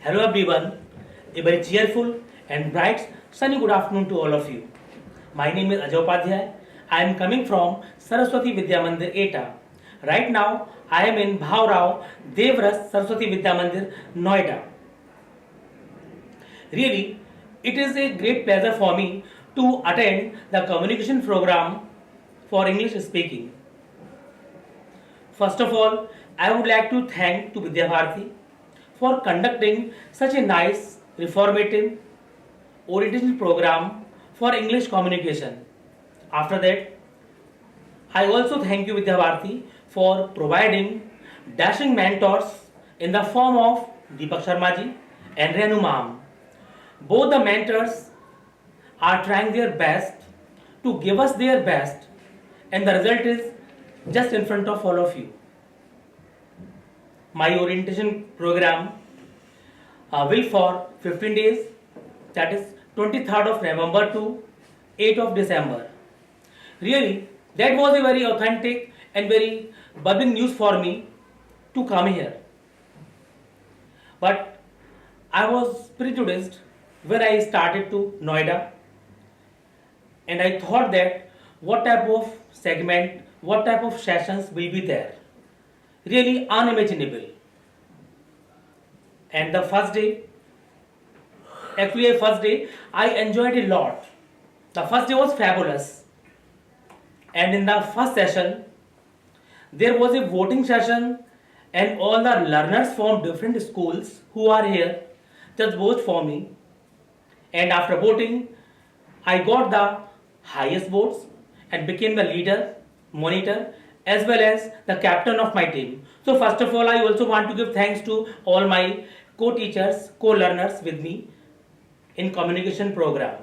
Hello everyone, a very cheerful and bright sunny good afternoon to all of you. My name is Ajay Upadhyay. I am coming from Saraswati Vidya Mandir Eta. Right now I am in Bhavrao Devras Saraswati Vidya Mandir, Noida. Really, it is a great pleasure for me to attend the communication program for English speaking. First of all, I would like to thank to Vidya Bharati for conducting such a nice, reformative orientation program for English communication. After that, I also thank you Vidya Bharati for providing dashing mentors in the form of Deepak Sharma ji and Renu ma'am. Both the mentors are trying their best to give us their best, and the result is just in front of all of you. My orientation program will for 15 days, that is 23rd of November to 8th of December. Really, that was a very authentic and very buzzing news for me to come here. But I was prejudiced when I started to Noida, and I thought that what type of segment, what type of sessions will be there. Really unimaginable. And the first day, I enjoyed a lot. The first day was fabulous. And in the first session, there was a voting session, and all the learners from different schools who are here just vote for me. And after voting, I got the highest votes and became the leader, monitor, as well as the captain of my team. So first of all, I also want to give thanks to all my co-teachers, co-learners with me in communication program.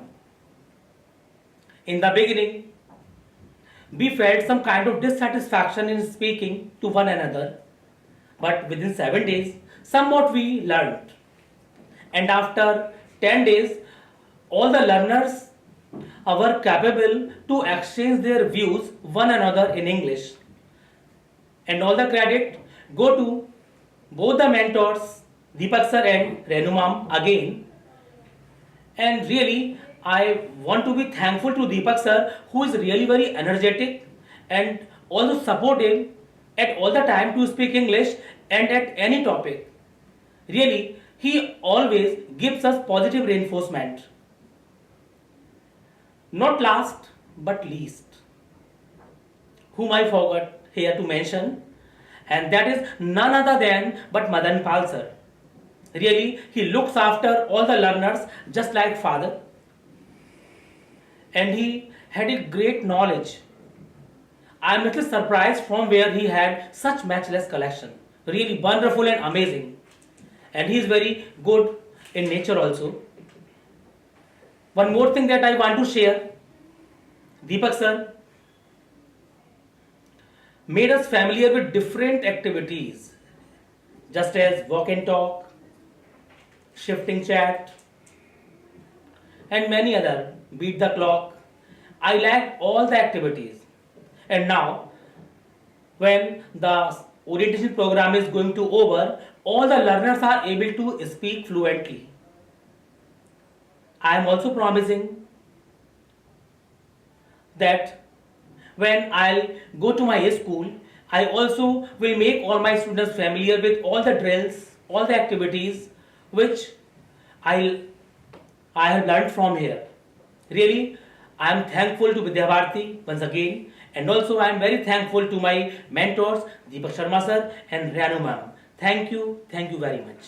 In the beginning, we felt some kind of dissatisfaction in speaking to one another, but within 7 days, somewhat we learned. And after 10 days, all the learners were capable to exchange their views one another in English. And all the credit go to both the mentors, Deepak sir and Renu ma'am again. And really, I want to be thankful to Deepak sir, who is really very energetic and also supportive at all the time to speak English and at any topic. Really, he always gives us positive reinforcement. Not last but least, whom I forgot here to mention, and that is none other than but Madan Pal sir. Really, he looks after all the learners just like father, and he had a great knowledge. I am a little surprised from where he had such matchless collection. Really wonderful and amazing, and he is very good in nature also. One more thing that I want to share, Deepak sir made us familiar with different activities, just as walk and talk, shifting chat, and many other, beat the clock. I liked all the activities. And now, when the orientation program is going to over, all the learners are able to speak fluently. I am also promising that when I'll go to my school, I also will make all my students familiar with all the drills, all the activities which I have learned from here. Really, I am thankful to Vidya Bharati once again, and also I am very thankful to my mentors Deepak Sharma sir and Renu ma'am. Thank you very much.